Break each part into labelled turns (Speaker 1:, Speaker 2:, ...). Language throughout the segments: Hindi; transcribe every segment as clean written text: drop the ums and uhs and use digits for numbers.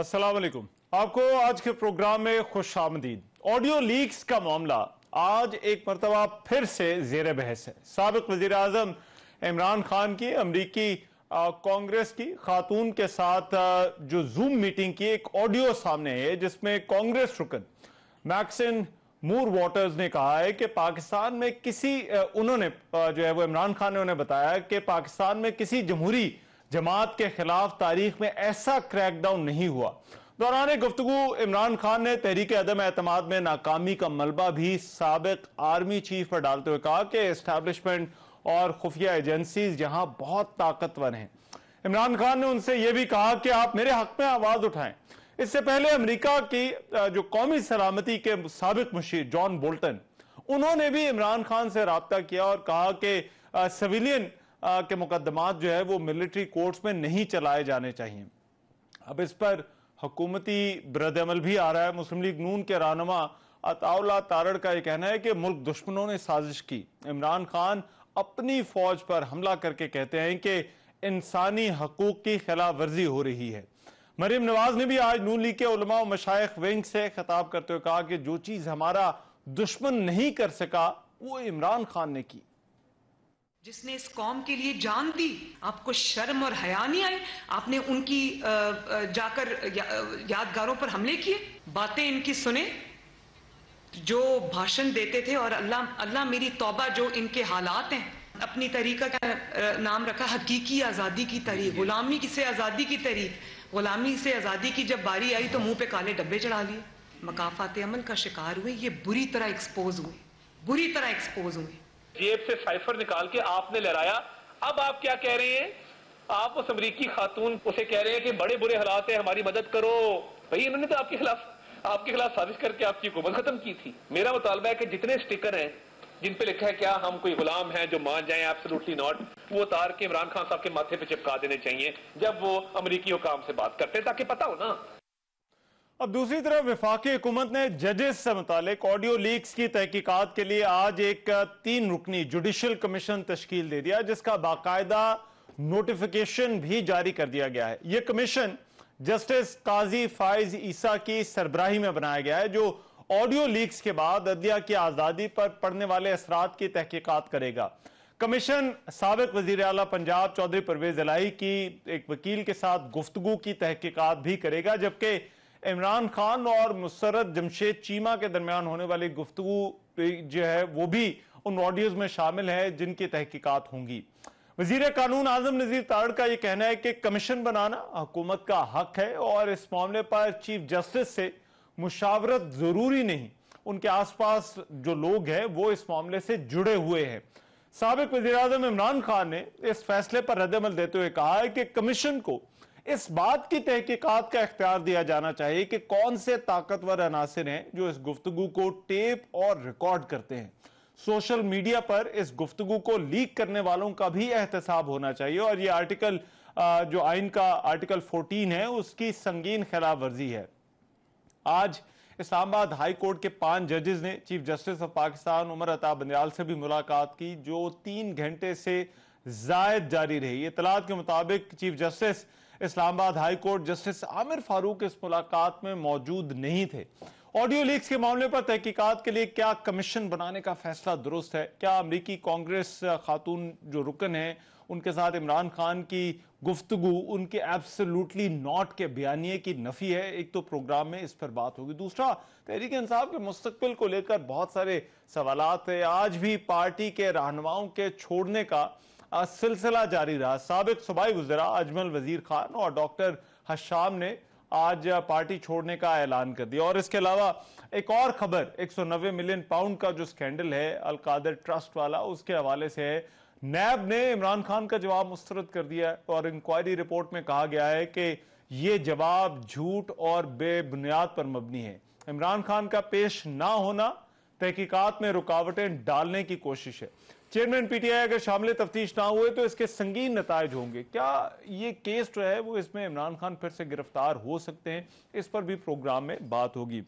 Speaker 1: अस्सलाम वालेकुम। आपको आज के प्रोग्राम में खुश आमदीद। ऑडियो लीक्स का मामला आज एक मरतबा फिर से जेर बहस है। साबिक वजीर आजम इमरान खान की अमरीकी कांग्रेस की खातून के साथ जो जूम मीटिंग की एक ऑडियो सामने है, जिसमें कांग्रेस रुकन मैक्सिन मूर वाटर्स ने कहा है कि पाकिस्तान में उन्होंने जो है वो इमरान खान ने उन्हें बताया कि पाकिस्तान में किसी जमहूरी जमात के खिलाफ तारीख में ऐसा क्रैकडाउन नहीं हुआ। दौरान गुफ्तगू इमरान खान ने तहरीक अदम एतमाद में नाकामी का मलबा भी साबिक आर्मी चीफ पर डालते हुए कहा कि एस्टैब्लिशमेंट और खुफिया एजेंसीज यहां बहुत ताकतवर हैं। इमरान खान ने उनसे यह भी कहा कि आप मेरे हक में आवाज उठाएं। इससे पहले अमेरिका की जो कौमी सलामती के साबिक मुशीर जॉन बोल्टन, उन्होंने भी इमरान खान से रब्ता किया और कहा कि सिविलियन के मुकदमात जो है वो मिलिट्री कोर्ट्स में नहीं चलाए जाने चाहिए। अब इस पर हुकूमती रद्द-ए-अमल भी आ रहा है। मुस्लिम लीग नून के रहनुमा अताउल्लाह तारड़ का यह कहना है कि मुल्क दुश्मनों ने साजिश की। इमरान खान अपनी फौज पर हमला करके कहते हैं कि इंसानी हकूक की खिलाफ वर्जी हो रही है। मरीम नवाज ने भी आज नून लीग के उलमा और मशाइख विंग से खिताब करते हुए कहा कि जो चीज हमारा दुश्मन नहीं कर सका वो इमरान खान ने की,
Speaker 2: जिसने इस कौम के लिए जान दी। आपको शर्म और हया नहीं आई? आपने उनकी जाकर यादगारों पर हमले किए, बातें इनकी सुने, जो भाषण देते थे। और अल्लाह मेरी तौबा, जो इनके हालात हैं। अपनी तरीका का नाम रखा हकीकी आज़ादी की तहरीक, गुलामी से आज़ादी की तहरीक। गुलामी से आज़ादी की जब बारी आई तो मुंह पे काले डब्बे चढ़ा लिए, मकाफात अमल का शिकार हुए। ये बुरी तरह एक्सपोज हुए।
Speaker 3: जेब से साइफर निकाल के आपने लहराया। अब आप क्या कह रहे हैं? आप उस अमरीकी खातून उसे कह रहे हैं कि बड़े बुरे हालात है, हमारी मदद करो। भाई इन्होंने तो आपके खिलाफ साजिश करके आपकी हुकूमत खत्म की थी। मेरा मुतालबा है कि जितने स्टिकर हैं जिन पे लिखा है क्या हम कोई गुलाम हैं जो मान जाएं, एब्सोल्युटली नॉट, वो उतार के इमरान खान साहब के माथे पे चिपका देने चाहिए जब वो अमरीकी हुकाम से बात करते हैं, ताकि पता हो ना।
Speaker 1: अब दूसरी तरफ वफाकी हुकूमत ने जजेस से मुतालिक ऑडियो लीक्स की तहकीकात के लिए आज एक 3 रुकनी जुडिशल कमीशन तश्कील दे दिया, जिसका बाकायदा नोटिफिकेशन भी जारी कर दिया गया है। यह कमीशन जस्टिस काजी फाइज ईसा की सरबराही में बनाया गया है, जो ऑडियो लीक्स के बाद अदलिया की आजादी पर पड़ने वाले असरात की तहकीकात करेगा। कमीशन साबिक वजीर आला पंजाब चौधरी परवेज इलाही की एक वकील के साथ गुफ्तगू की तहकीकात भी करेगा, जबकि इमरान खान और मुसर्रत जमशेद चीमा के दरमियान होने वाली गुफ्तगू जो है वो भी उन ऑडियोज में शामिल है जिनकी तहकीकात होंगी। वजीर कानून आजम नजीर तारड़ का यह कहना है कि कमीशन बनाना हुकूमत का हक है और इस मामले पर चीफ जस्टिस से मुशावरत जरूरी नहीं। उनके आसपास जो लोग हैं वो इस मामले से जुड़े हुए हैं। साबिक वजीर आजम इमरान खान ने इस फैसले पर रद्द-ए-अमल देते हुए कहा है कि कमीशन को इस बात की तहकीकात का इख्तियार दिया जाना चाहिए कि कौन से ताकतवर अनासिर हैं जो इस गुफ्तगू को टेप और रिकॉर्ड करते हैं। सोशल मीडिया पर इस गुफ्तगू को लीक करने वालों का भी एहतसाब होना चाहिए और ये आर्टिकल जो आइन का आर्टिकल 14 है उसकी संगीन खिलाफ वर्जी है। आज इस्लामाबाद हाई कोर्ट के 5 जजेस ने chief justice of Pakistan Umar Ata Bandial से भी मुलाकात की, जो 3 घंटे से जायद जारी रही। इतलात के मुताबिक chief justice Islamabad high court justice Aamir Farooq इस मुलाकात में मौजूद नहीं थे। ऑडियो लीक्स के मामले पर तहकीकात के लिए क्या कमीशन बनाने का फैसला दुरुस्त है? क्या अमरीकी कांग्रेस खातून जो रुकन है उनके साथ इमरान खान की गुफ्तगू उनके एब्सोल्युटली नॉट के बयानिए की नफी है? एक तो प्रोग्राम में इस पर बात होगी। दूसरा, तहरीक इंसाफ के मुस्तकबिल को लेकर बहुत सारे सवालात है। आज भी पार्टी के रहनुमाओं के छोड़ने का सिलसिला जारी रहा। साबिक सूबाई वज़ीरा अजमल वजीर खान और डॉक्टर हशाम ने आज पार्टी छोड़ने का ऐलान कर दिया। और इसके अलावा एक और खबर 190 मिलियन पाउंड का जो स्कैंडल है अलकादर ट्रस्ट वाला, उसके हवाले से है। नैब ने इमरान खान का जवाब मुस्तरद कर दिया है और इंक्वायरी रिपोर्ट में कहा गया है कि यह जवाब झूठ और बेबुनियाद पर मबनी है। इमरान खान का पेश ना होना तहकीकात में रुकावटें डालने की कोशिश है। चेयरमैन पीटीआई अगर शामिल तफ्तीश ना हुए तो इसके संगीन नताइज होंगे। क्या ये केस जो है वो इसमें इमरान खान फिर से गिरफ्तार हो सकते हैं? इस पर भी प्रोग्राम में बात होगी।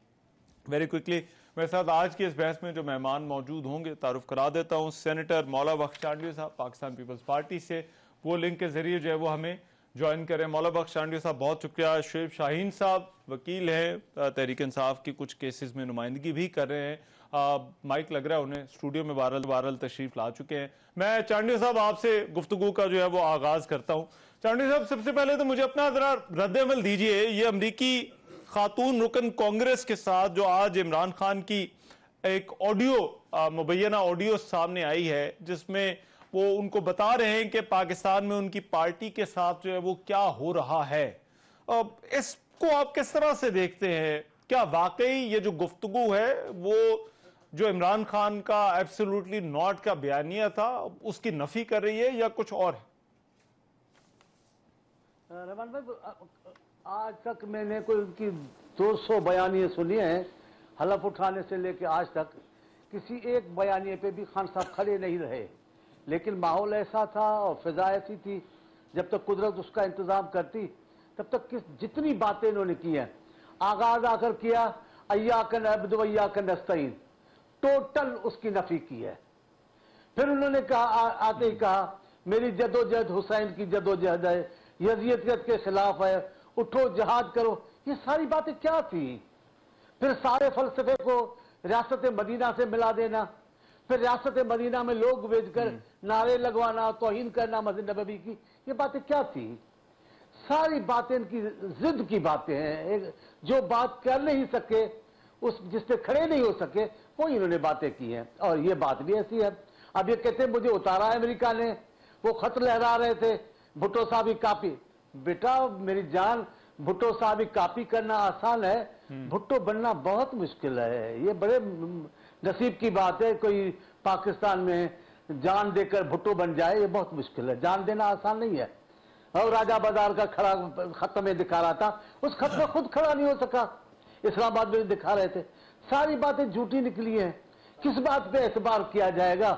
Speaker 1: वेरी क्विकली मेरे साथ आज की इस बहस में जो मेहमान मौजूद होंगे तारुफ करा देता हूं। सेनेटर मौला बख्श चांडली साहब पाकिस्तान पीपल्स पार्टी से, वो लिंक के जरिए जो है वो हमें ज्वाइन करें। मौला बख्श चांडिया साहब बहुत शुक्रिया। शुएब शाहीन साहब वकील हैं, तहरीक इंसाफ की कुछ केसेस में नुमाइंदगी भी कर रहे हैं। माइक लग रहा है उन्हें, स्टूडियो में बारल तशरीफ ला चुके हैं। मैं चांडिया साहब आपसे गुफ्तगू का जो है वो आगाज करता हूँ। चांडिया साहब, सबसे पहले तो मुझे अपना जरा रद्द-ए-अमल दीजिए। ये अमरीकी खातून रुकन कांग्रेस के साथ जो आज इमरान खान की एक ऑडियो मुबैना ऑडियो सामने आई है, जिसमें वो उनको बता रहे हैं कि पाकिस्तान में उनकी पार्टी के साथ जो है वो क्या हो रहा है, इसको आप किस तरह से देखते हैं? क्या वाकई ये जो गुफ्तगू है वो जो इमरान खान का एब्सोल्युटली नॉट का बयानिया था उसकी नफी कर रही है या कुछ और है?
Speaker 4: रहमान भाई, आज तक मैंने कोई उनकी 200 बयानिए सुनी हैं, हलफ उठाने से लेकर आज तक किसी एक बयानिए पे भी खान साहब खड़े नहीं रहे। लेकिन माहौल ऐसा था और फिजा ऐसी थी, जब तक कुदरत उसका इंतजाम करती तब तक जितनी बातें इन्होंने की हैं, आगाज आकर किया अय्याकन अब्दु व अय्याकन नस्तईन, टोटल उसकी नफी की है। फिर उन्होंने कहा, आते ही कहा मेरी जदोजहद हुसैन की जदोजहद है, यजीयत के खिलाफ है, उठो जहाद करो। ये सारी बातें क्या थी? फिर सारे फलसफे को रियासत मदीना से मिला देना, फिर रियासत मदीना में लोग भेजकर नारे लगवाना, तौहीन करना मस्जिद नबवी की, ये बातें क्या थी? सारी बातें इनकी जिद की बातें हैं। जो बात कर नहीं सके, उस जिससे खड़े नहीं हो सके, वो इन्होंने बातें की हैं। और ये बात भी ऐसी है। अब ये कहते हैं मुझे उतारा है अमेरिका ने, वो खत लहरा रहे थे भुट्टो साहब की कापी। बेटा मेरी जान, भुट्टो साहब की कापी करना आसान है, भुट्टो बनना बहुत मुश्किल है। ये बड़े नसीब की बात है कोई पाकिस्तान में जान देकर भुट्टो बन जाए, ये बहुत मुश्किल है। जान देना आसान नहीं है। और राजा बाजार का खड़ा खत में दिखा रहा था, उस खत में खुद खड़ा नहीं हो सका, इस्लामाबाद में दिखा रहे थे। सारी बातें झूठी निकली हैं। किस बात पे एतबार किया जाएगा?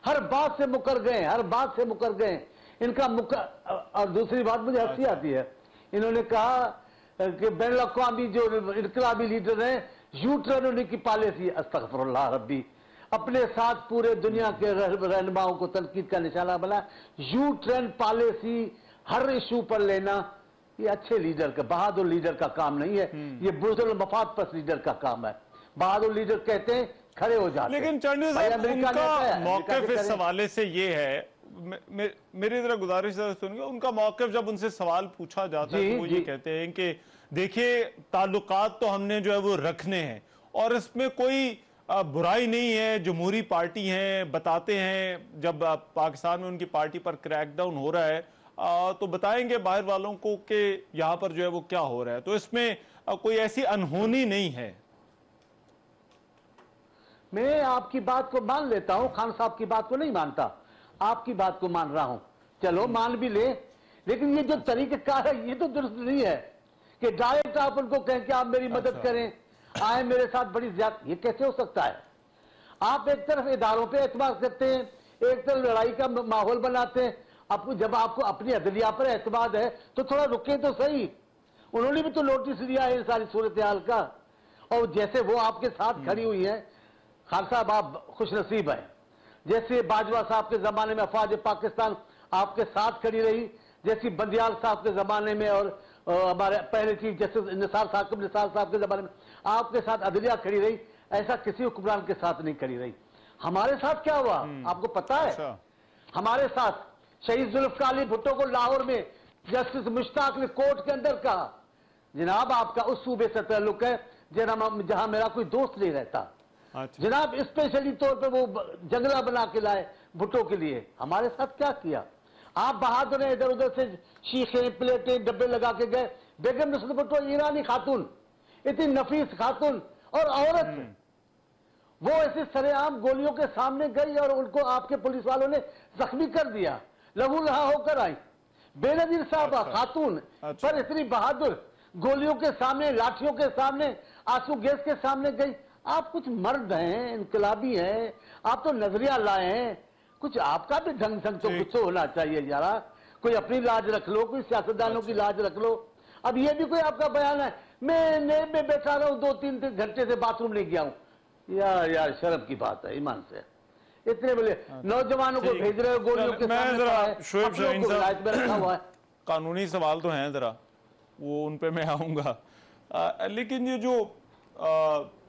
Speaker 4: हर बात से मुकर गए, हर बात से मुकर गए। इनका और दूसरी बात मुझे हंसी आती है, इन्होंने कहा कि बैन अवी जो इनकलाबी लीडर हैं, यू टर्न उन्हीं की पॉलिसी। अस्तगफिरुल्लाह रब्बी, अपने साथ पूरे दुनिया के रहनुमाओं को तनकीद का निशाना बना। यू टर्न पॉलिसी हर इशू पर लेना, ये अच्छे लीडर का, बहादुर लीडर का काम नहीं है, ये बुज़ुर्ग मफादपरस्त लीडर का काम है। बहादुर लीडर कहते हैं खड़े हो जाते हैं।
Speaker 1: लेकिन चांडिया साहब, उनका मौक़िफ़ इस हवाले से ये है, मेरी तरह गुजारिश सुनिए, उनका मौक़िफ़ जब उनसे सवाल पूछा जाता है तो वो ये कहते हैं कि देखिए ताल्लुकात तो हमने जो है वो रखने हैं और इसमें कोई बुराई नहीं है। जमहूरी पार्टी हैं, बताते हैं जब पाकिस्तान में उनकी पार्टी पर क्रैकडाउन हो रहा है तो बताएंगे बाहर वालों को कि यहाँ पर जो है वो क्या हो रहा है। तो इसमें कोई ऐसी अनहोनी नहीं है।
Speaker 4: मैं आपकी बात को मान लेता हूं, खान साहब की बात को नहीं मानता, आपकी बात को मान रहा हूं। चलो मान भी ले, लेकिन ये जो तरीक़ेकार है ये तो दुरुस्त नहीं है कि डायरेक्ट आप उनको कहें कि आप मेरी मदद करें, आए मेरे साथ बड़ी ज्यादा, ये कैसे हो सकता है? आप एक तरफ इदारों पे एतबार करते हैं, एक तरफ लड़ाई का माहौल बनाते हैं। आपको जब आपको अपनी अदलिया पर एतमाद है तो थोड़ा रुके तो सही। उन्होंने भी तो नोटिस लिया है सारी सूरत हाल का, और जैसे वो आपके साथ खड़ी हुई है, खान साहब आप खुश नसीब हैं। जैसे बाजवा साहब के जमाने में अफवाज पाकिस्तान आपके साथ खड़ी रही, जैसी बंदियाल साहब के जमाने में और हमारे पहले चीफ जस्टिस निसार साहब के जमाने में आपके साथ अदलिया खड़ी रही, ऐसा किसी हुक्मरान के साथ नहीं खड़ी रही। हमारे साथ क्या हुआ आपको पता है? हमारे साथ शहीद जुल्फकार अली भुट्टो को लाहौर में जस्टिस मुश्ताक ने कोर्ट के अंदर कहा, जनाब आपका उस सूबे से ताल्लुक है जहां मेरा कोई दोस्त नहीं रहता। जनाब स्पेशली तौर पे वो जंगला बना के लाए भुट्टो के लिए। हमारे साथ क्या किया? आप बहादुर हैं, इधर उधर से शीशे प्लेटें डब्बे लगा के गए। बेगम नसरत भुट्टो ईरानी खातून, इतनी नफीस खातून और औरत, वो ऐसे सरेआम गोलियों के सामने गई और उनको आपके पुलिस वालों ने जख्मी कर दिया, लहू लहा होकर आई। बेनजीर साहबा खातून पर इतनी बहादुर, गोलियों के सामने, लाठियों के सामने, आंसू गैस के सामने गई। आप कुछ मर्द हैं, इनकलाबी हैं, आप तो नजरिया लाए हैं, कुछ आपका भी ढंग तो कुछ होना चाहिए यारा। कोई अपनी लाज रख लो, कोई सियासतदानों की लाज रख लो। अब ये भी कोई आपका बयान है, मैं नेब में बैठा रहा हूं, 2-3 घंटे से बाथरूम नहीं गया हूं। यार शर्म की बात है, ईमान से। इतने बोले नौजवानों को भेज रहे हो गोलियों के सामने,
Speaker 1: शुएब शाहीन साहब,
Speaker 4: रखा हुआ है।
Speaker 1: कानूनी सवाल तो हैं ज़रा, वो उन पे मैं आऊँगा, लेकिन ये जो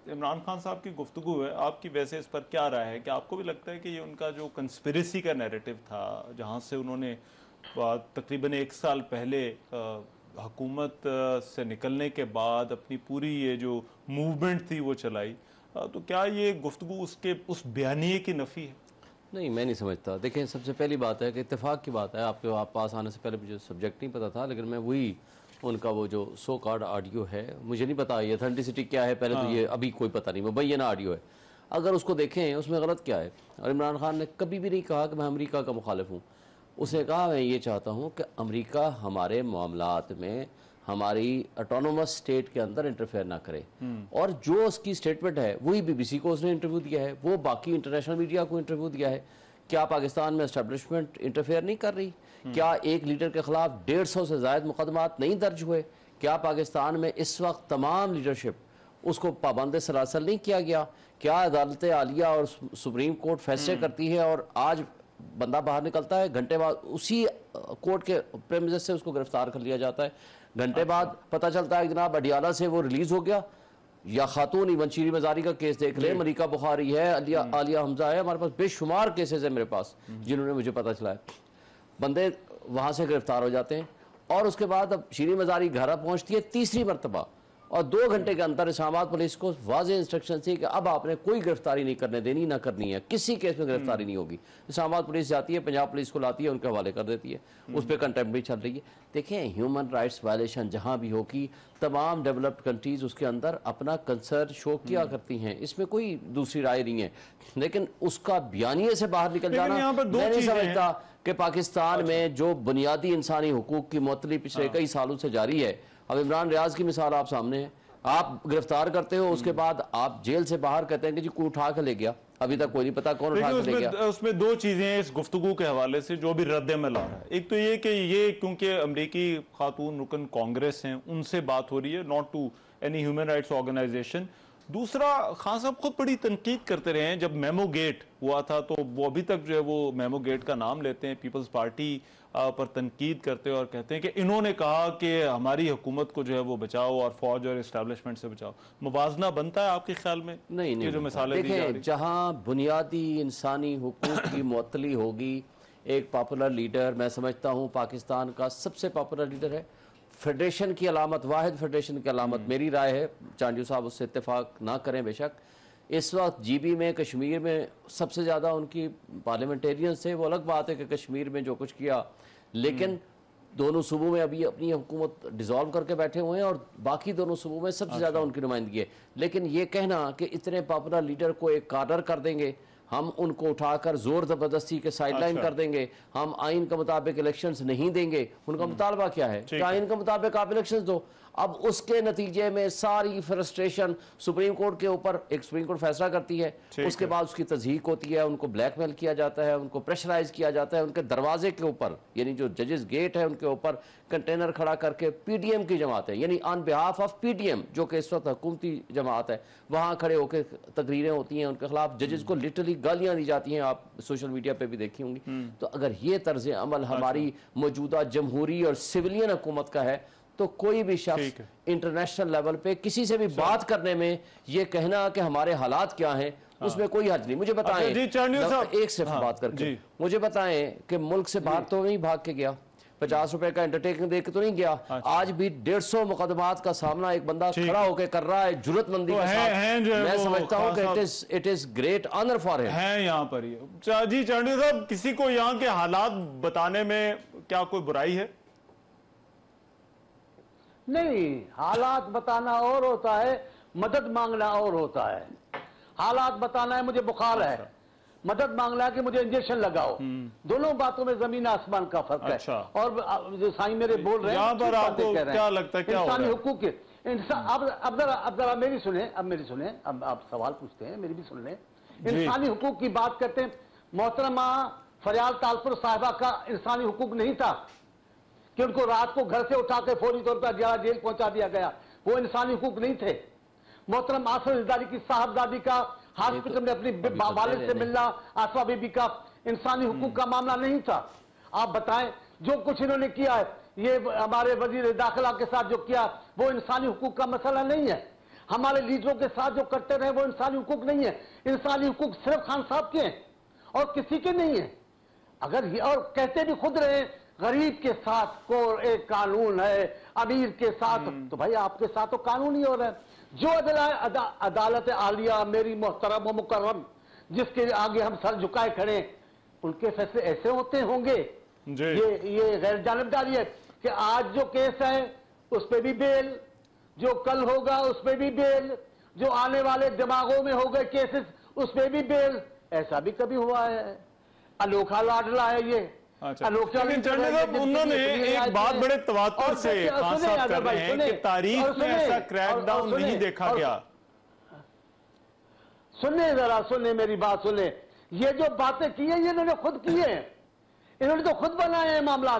Speaker 1: इमरान खान साहब की गुफ्तगू है, आपकी वैसे इस पर क्या राय है? कि आपको भी लगता है कि ये उनका जो कंस्पिरेसी का नैरेटिव था, जहाँ से उन्होंने तकरीबन 1 साल पहले हुकूमत से निकलने के बाद अपनी पूरी ये जो मूवमेंट थी वो चलाई, तो क्या ये गुफ्तगू उसके उस बयानिए की नफ़ी है?
Speaker 5: नहीं, मैं नहीं समझता। देखें, सबसे पहली बात है कि इत्तेफाक की बात है, आपके आप पास आने से पहले मुझे सब्जेक्ट नहीं पता था, लेकिन मैं वही उनका वो जो सो कार्ड ऑडियो है, मुझे नहीं पता ये ऑथेंटिसिटी क्या है, पहले तो ये अभी कोई पता नहीं, मुबैना ऑडियो है। अगर उसको देखें उसमें गलत क्या है? और इमरान खान ने कभी भी नहीं कहा कि मैं अमेरिका का मुखालिफ हूँ। उसने कहा मैं ये चाहता हूँ कि अमेरिका हमारे मामलात में हमारी ऑटोनोमस स्टेट के अंदर इंटरफेयर ना करे। और जो उसकी स्टेटमेंट है वही बीबीसी को उसने इंटरव्यू दिया है, वो बाकी इंटरनेशनल मीडिया को इंटरव्यू दिया है। क्या पाकिस्तान में एस्टेब्लिशमेंट इंटरफेयर नहीं कर रही? क्या एक लीडर के खिलाफ 150 से ज़ायद मुकदमात नहीं दर्ज हुए? क्या पाकिस्तान में इस वक्त तमाम लीडरशिप उसको पाबंद सलासल नहीं किया गया? क्या अदालत आलिया और सुप्रीम कोर्ट फैसले करती है और आज बंदा बाहर निकलता है, घंटे बाद उसी कोर्ट के प्रेमिसेस से उसको गिरफ्तार कर लिया जाता है, घंटे बाद पता चलता है जनाब अडियाला से वो रिलीज हो गया? या खातून इवन शीरी मजारी का केस देख ले, मलिका बुखारी है, आलिया हमजा है, हमारे पास बेशुमार केसेस है मेरे पास जिन्होंने मुझे पता चला है। बंदे वहां से गिरफ्तार हो जाते हैं और उसके बाद अब शीरी मजारी घर पहुंचती है तीसरी मरतबा, और 2 घंटे के अंदर इस्लामाबाद पुलिस को वाज़ेह इंस्ट्रक्शन थी कि अब आपने कोई गिरफ्तारी नहीं करने देनी, ना करनी है, किसी केस में गिरफ्तारी नहीं होगी। इस्लामाबाद पुलिस जाती है, पंजाब पुलिस को लाती है, उनके हवाले कर देती है, उस पर कंटेम्प्ट भी चल रही है। देखें, ह्यूमन राइट्स वायलेशन जहाँ भी होगी, तमाम डेवलप्ड कंट्रीज उसके अंदर अपना कंसर्न शो किया करती हैं, इसमें कोई दूसरी राय नहीं है। लेकिन उसका बयानिए से बाहर निकल जाना, मैं नहीं समझता कि पाकिस्तान में जो बुनियादी इंसानी हुकूक की मुअत्तली पिछले कई सालों से जारी है। अब इमरान रियाज की मिसाल आप सामने है, आप गिरफ्तार करते हो, उसके बाद आप जेल से बाहर कहते हैं कि जी कोई उठा के ले गया, अभी तक कोई नहीं पता कौन उठा के ले गया।
Speaker 1: उसमें 2 चीजें हैं इस गुफ्तगू के हवाले से जो भी रद्द-ए-अमल आ रहा है। एक तो ये कि ये क्योंकि अमरीकी खातून रुकन कांग्रेस हैं, उनसे बात हो रही है, not to any human rights organisation. दूसरा, खान साहब खुद बड़ी तनकीद करते रहे हैं, जब मेमो गेट हुआ था तो वो अभी तक जो है वो मेमो गेट का नाम लेते हैं, पीपल्स पार्टी पर तनकीद करते हैं और कहते हैं कि इन्होंने कहा कि हमारी हुकूमत को जो है वो बचाओ और फौज और इस्टेब्लिशमेंट से बचाओ। मुवाजना बनता है आपके ख्याल में?
Speaker 5: नहीं,
Speaker 1: जो मिसालें दी जा रही,
Speaker 5: जहाँ बुनियादी इंसानी हुकूक की मुअत्तली होगी, एक पॉपुलर लीडर, मैं समझता हूँ पाकिस्तान का सबसे पॉपुलर लीडर है, फेडरेशन की अलामत, वाहिद फेडरेशन की अलामत, मेरी राय है, चांडियो साहब उससे इत्तेफाक ना करें बेशक, इस वक्त जीबी में, कश्मीर में सबसे ज़्यादा उनकी पार्लियामेंटेरियंस थे। वो अलग बात है कि कश्मीर में जो कुछ किया, लेकिन दोनों सूबों में अभी अपनी हुकूमत डिसॉल्व करके बैठे हुए हैं और बाकी दोनों सूबों में सबसे ज़्यादा उनकी नुमाइंदगी है। लेकिन ये कहना कि इतने पॉपुलर लीडर को एक कार्डर कर देंगे, हम उनको उठाकर जोर जबरदस्ती के साइडलाइन कर देंगे, हम आइन के मुताबिक इलेक्शंस नहीं देंगे, उनका मुतालबा क्या है कि आइन के मुताबिक आप इलेक्शंस दो। अब उसके नतीजे में सारी फ्रस्ट्रेशन सुप्रीम कोर्ट के ऊपर, एक सुप्रीम कोर्ट फैसला करती है, उसके बाद उसकी तज़हीक होती है, उनको ब्लैकमेल किया जाता है, उनको प्रेशराइज किया जाता है, उनके दरवाजे के ऊपर, यानी जो जजेस गेट है उनके ऊपर कंटेनर खड़ा करके पीडीएम की जमात है, यानी ऑन बिहाफ ऑफ पीडीएम जो कि इस वक्त हुकूमती जमात है, वहाँ खड़े होकर तकरीरें होती हैं, उनके खिलाफ जजेस को लिटरली गालियाँ दी जाती हैं, आप सोशल मीडिया पर भी देखी होंगी। तो अगर ये तर्ज अमल हमारी मौजूदा जमहूरी और सिविलियन हुकूमत का है, तो कोई भी शख्स इंटरनेशनल लेवल पे किसी से भी बात करने में ये कहना कि हमारे हालात क्या हैं, उसमें कोई हर्ज नहीं। मुझे बताएं, एक सिर्फ बात करके मुझे बताएं कि मुल्क से बाहर तो नहीं भाग के गया, 50 रुपए का अंडरटेकिंग दे के तो नहीं गया, आज भी 150 मुकदमात का सामना एक बंदा खड़ा होकर कर रहा है जुर्रतमंदी के साथ। मैं समझता हूँ कि it is great honour for him.
Speaker 1: है यहाँ पर ये जी चांडियो साहब, किसी को यहाँ के हालात बताने में क्या कोई बुराई है?
Speaker 4: नहीं, हालात बताना और होता है, मदद मांगना और होता है। हालात बताना है मुझे बुखार है, मदद मांगना है कि मुझे इंजेक्शन लगाओ, दोनों बातों में जमीन आसमान का फर्क है। और जो साईं मेरे बोल रहे हैं,
Speaker 1: पर आपको क्या लगता है क्या
Speaker 4: इंसानी हुकूक के अब जरा मेरी सुने, अब आप सवाल पूछते हैं, मेरी भी सुन लें। इंसानी हुकूक की बात करते हैं, मोहतरमा फरियाल तालपुर साहिबा का इंसानी हुकूक नहीं था कि उनको रात को घर से उठा के फौरी तौर पर जेल पहुंचा दिया गया, वो इंसानी हुकूक नहीं थे। मोहतरम आसर जरदारी की साहबजादी का हॉस्पिटल में अपनी वालिद से मिलना, आसमा बीबी का इंसानी हुकूक का मामला नहीं था। आप बताएं, जो कुछ इन्होंने किया है, ये हमारे वजीर दाखिला के साथ जो किया, वो इंसानी हुकूक का मसला नहीं है। हमारे लीडरों के साथ जो करते रहे वो इंसानी हुकूक नहीं है। इंसानी हुकूक सिर्फ खान साहब के हैं और किसी के नहीं है। अगर ये, और कहते भी खुद रहे गरीब के साथ को एक कानून है, अमीर के साथ, तो भाई आपके साथ तो कानून ही हो रहा है। जो अदालत आलिया मेरी मोहतरम व मुकर्रम, जिसके आगे हम सर झुकाए खड़े, उनके फैसले ऐसे होते होंगे। ये गैर जानिबदारी है कि आज जो केस है उस पर भी बेल, जो कल होगा उस पर भी बेल, जो आने वाले दिमागों में हो गए केसेस उस पर भी बेल। ऐसा भी कभी हुआ है? अनोखा लाडला है ये।
Speaker 1: अच्छा। लेकिन चंडे साहब, उन्होंने एक बात बड़े तवज्जो से खान साहब कर रहे हैं कि तारीख में ऐसा क्रैकडाउन नहीं देखा गया।
Speaker 4: सुनिए जरा, सुनिए मेरी बात सुने। ये जो बातें की है ये इन्होंने खुद की है, इन्होंने तो खुद बनाए हैं मामला,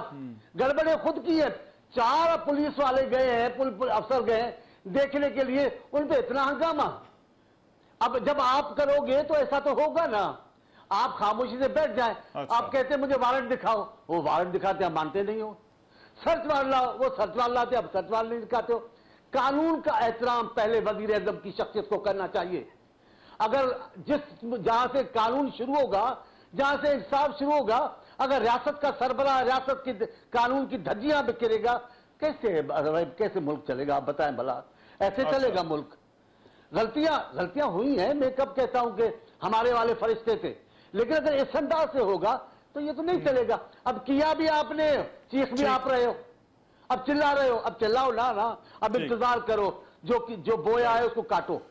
Speaker 4: गड़बड़े खुद की है। 4 पुलिस वाले गए हैं, अफसर गए हैं देखने के लिए, उन पे इतना हंगामा। अब जब आप करोगे तो ऐसा तो होगा ना, आप खामोशी से बैठ जाए।
Speaker 1: अच्छा।
Speaker 4: आप कहते हैं मुझे वारंट दिखाओ, वो वारंट दिखाते आप मानते नहीं हो। सर्च वारंट लाओ, वो सर्च वारंट लाते आप सर्च वारंट नहीं दिखाते हो। कानून का एहतराम पहले वजीर आज़म की शख्सियत को करना चाहिए। अगर जहां से कानून शुरू होगा, जहां से इंसाफ शुरू होगा, अगर रियासत का सरबराह रियासत की कानून की धज्जियां बिखेरेगा, कैसे मुल्क चलेगा? आप बताएं भला, ऐसे चलेगा मुल्क? गलतियां हुई हैं, मैं कब कहता हूं कि हमारे वाले फरिश्ते थे, लेकिन अगर इस अंदाज से होगा तो ये तो नहीं चलेगा। अब किया भी आपने, चीख भी आप रहे हो, अब चिल्ला रहे हो, अब चिल्लाओ ना, अब इंतजार करो, जो बोया है उसको काटो।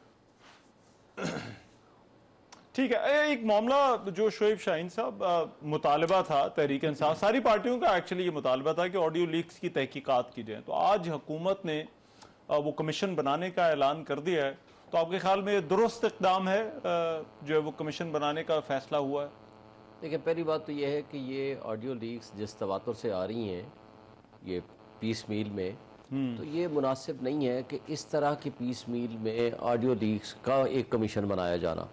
Speaker 1: ठीक है। एक मामला जो शोएब शाहीन साहब मुतालबा था तहरीक इंसाफ, सारी पार्टियों का एक्चुअली ये मुतालबा था कि ऑडियो लीक्स की तहकीकात की जाए, तो आज हुकूमत ने वो कमीशन बनाने का ऐलान कर दिया है। तो आपके ख्याल में ये दुरुस्त इक़दाम है जो है वो कमीशन बनाने का फैसला हुआ है?
Speaker 5: देखिए, पहली बात तो ये है कि ये ऑडियो लीक्स जिस तवातुर से आ रही हैं ये पीस मील में, तो ये मुनासिब नहीं है कि इस तरह की पीस मील में ऑडियो लीक्स का एक कमीशन बनाया जाना।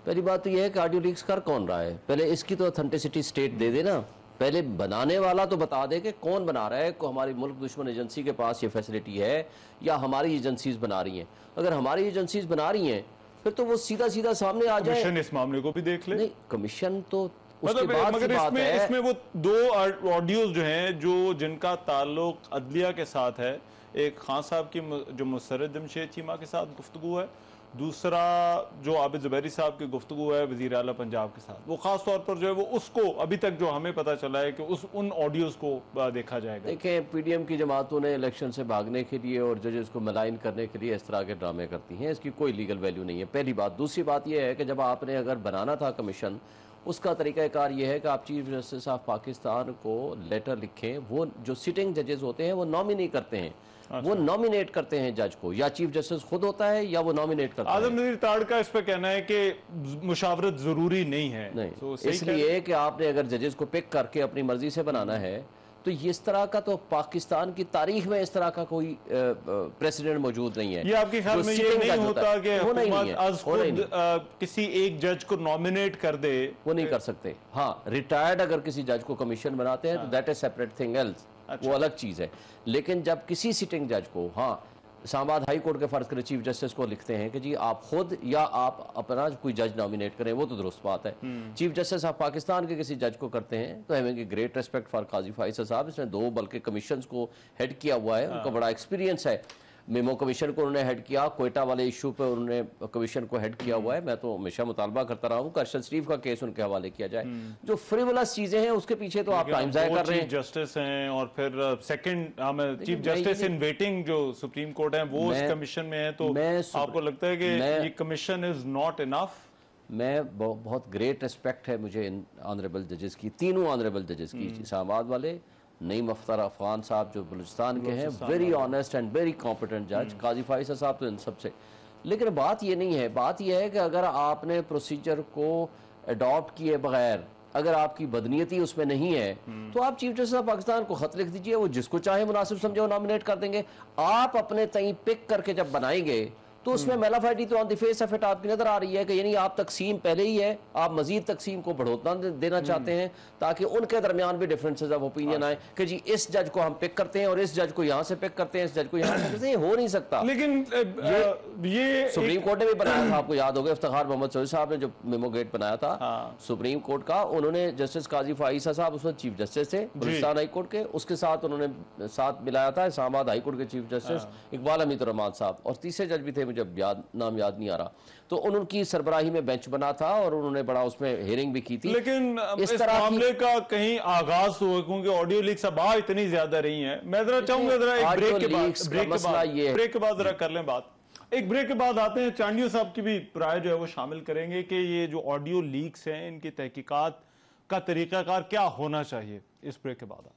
Speaker 5: पहली बात तो ये है कि ऑडियो लीक्स कर कौन रहा है, पहले इसकी तो ऑथेंटिसिटी स्टेट दे देना। पहले बनाने वाला तो बता दे कि कौन बना रहा है, को हमारी मुल्क दुश्मन एजेंसी के पास ये फैसिलिटी है या हमारी एजेंसीज बना रही हैं। अगर हमारी एजेंसीज बना रही हैं फिर तो वो सीधा सीधा सामने आ जाए।
Speaker 1: कमीशन इस मामले को भी देख ले।
Speaker 5: नहीं, कमीशन तो
Speaker 1: मतलब मगर इसमें वो 2 ऑडियोज जो हैं जिनका ताल्लुक अदलिया के साथ है, एक खान साहब की जो मुसर्रत जमशेद चीमा के साथ गुफ्तगू है, दूसरा जो आबिद ज़ुबैरी साहब की गुफ्तगू है वज़ीर आला पंजाब के साथ, वो ख़ास तौर पर जो है वो उसको अभी तक जो हमें पता चला है कि उन ऑडियोज़ को देखा जाएगा।
Speaker 5: देखें, पीडीएम की जमातों ने इलेक्शन से भागने के लिए और जजेस को मलाइन करने के लिए इस तरह के ड्रामे करती हैं, इसकी कोई लीगल वैल्यू नहीं है, पहली बात। दूसरी बात यह है कि जब आपने अगर बनाना था कमीशन, उसका तरीक़ाकार ये है कि आप चीफ जस्टिस ऑफ पाकिस्तान को लेटर लिखें। वो जो सिटिंग जजेस होते हैं वो नॉमिनेट करते हैं, वो नॉमिनेट करते हैं जज को, या चीफ जस्टिस खुद होता है या वो नॉमिनेट करता है।
Speaker 1: आजम नज़ीर ताड़ का इस पर कहना है कि मुशावरत जरूरी नहीं है।
Speaker 5: नहीं, इसलिए कि आपने अगर जजेस को पिक करके अपनी मर्जी से बनाना है तो इस तरह का तो पाकिस्तान की तारीख में इस तरह का कोई प्रेसिडेंट मौजूद नहीं है।
Speaker 1: ये आपके ख्याल में ये नहीं होता कि हुकूमत किसी एक जज को नॉमिनेट कर दे?
Speaker 5: वो नहीं कर सकते। हाँ, रिटायर्ड अगर किसी जज को कमीशन बनाते हैं तो that is separate thing else, वो अलग चीज है। लेकिन जब किसी सिटिंग जज को, हाँ, इस्लामाबाद हाई कोर्ट के फर्ज करे चीफ जस्टिस को लिखते हैं कि जी आप खुद या आप अपना कोई जज नॉमिनेट करें, वो तो दुरुस्त बात है। चीफ जस्टिस ऑफ पाकिस्तान के किसी जज को करते हैं तो हैविंग ग्रेट रिस्पेक्ट फॉर काजी फैसल साहब, इसने 2 बल्कि कमीशंस को हेड किया हुआ है, उनका बड़ा एक्सपीरियंस है। मेमो कमीशन को उन्होंने हेड किया, कोयटा वाले इशू पे उन्होंने कमीशन को हेड किया हुआ है। मैं तो हमेशा मुतालबा करता रहा हूँ कि अरशद शरीफ का केस उनके हवाले किया जाए। जो फ्रिवलस चीजें हैं उसके पीछे तो आप टाइम ज़ाया कर रहे हैं।
Speaker 1: जस्टिस हैं और फिर second chief justice in waiting जो सुप्रीम कोर्ट है वो इस कमीशन में है, तो आपको लगता है कि ये कमीशन इज नॉट इनफ?
Speaker 5: मैं बहुत ग्रेट रिस्पेक्ट है मुझे इन ऑनरेबल जजेस की, तीनों ऑनरेबल जजेस की, इस्लामाबाद वाले, नईम अख्तर अफगान साहब जो बलूचिस्तान के हैं, very honest and very competent जज, काजी फैसल साहब तो इन सबसे। लेकिन बात ये नहीं है, बात ये है कि अगर आपने प्रोसीजर को अडॉप्ट किए बगैर, अगर आपकी बदनीयती उसमें नहीं है, तो आप चीफ जस्टिस ऑफ पाकिस्तान को खत लिख दीजिए, वो जिसको चाहे मुनासिब समझे वो नॉमिनेट कर देंगे। आप अपने तई पिक करके जब बनाएंगे तो उसमें मेलाफाइटी तो on the face of it आपकी नजर आ रही है कि यानी आप तकसीम पहले ही है, आप मजीद तकसीम को बढ़ोतरा देना चाहते हैं ताकि उनके दरमियान भी डिफरेंसेस ऑफ ओपिनियन आए कि जी इस जज को हम पिक करते हैं और इस जज को यहाँ से पिक करते हैं, इस जज को यहाँ से करते हैं। ये हो नहीं सकता।
Speaker 1: लेकिन ये
Speaker 5: सुप्रीम कोर्ट ने भी बनाया था, आपको याद होगा इफ्तिखार मोहम्मद चौधरी साहब ने जो मेमो गेट बनाया था सुप्रीम कोर्ट का, उन्होंने जस्टिस काजी फाइसा साहब उसमें चीफ जस्टिस थे बलूचिस्तान हाई कोर्ट के, उसके साथ उन्होंने साथ मिलाया था इस्लामाबाद हाई कोर्ट के चीफ जस्टिस इकबाल हमीद रहमान साहब, और तीसरे जज भी थे, मुझे नाम याद नहीं आ रहा। तो उनकी सरबराही में बेंच बना था और उन्होंने बड़ा उसमें हियरिंग भी की थी।
Speaker 1: लेकिन इस मामले का कहीं आगाज हुआ क्योंकि ऑडियो लीक्स अब इतनी ज्यादा रही हैं। मैं जरा चाहूंगा जरा एक ब्रेक के बाद जरा कर लें बात। एक ब्रेक के बाद आते हैं, चांडियो साहब की भी राय जो है वो शामिल करेंगे कि ये जो ऑडियो लीक्स हैं इनकी तहकीकात का तरीकाकार क्या होना चाहिए। इस ब्रेक के बाद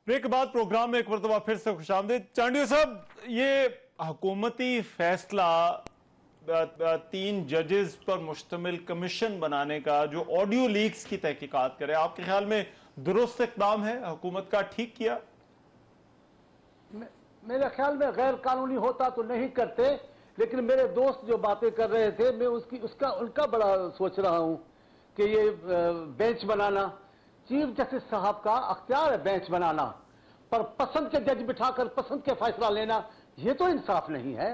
Speaker 1: ब्रेक के बाद प्रोग्राम में एक मरतबा फिर से खुशामदीद। चांडियो साहब, ये हुकूमती फैसला 3 जजेस पर मुश्तमिल कमीशन बनाने का जो ऑडियो लीक्स की तहकीकात करे, आपके ख्याल में दुरुस्त इक़दाम है? हुकूमत का ठीक किया?
Speaker 4: मेरे ख्याल में गैर कानूनी होता तो नहीं करते, लेकिन मेरे दोस्त जो बातें कर रहे थे मैं उनका बड़ा सोच रहा हूं कि ये बेंच बनाना, चीफ जस्टिस साहब का अख्तियार है बेंच बनाना, पर पसंद के जज बिठाकर पसंद के फैसला लेना, ये तो इंसाफ नहीं है।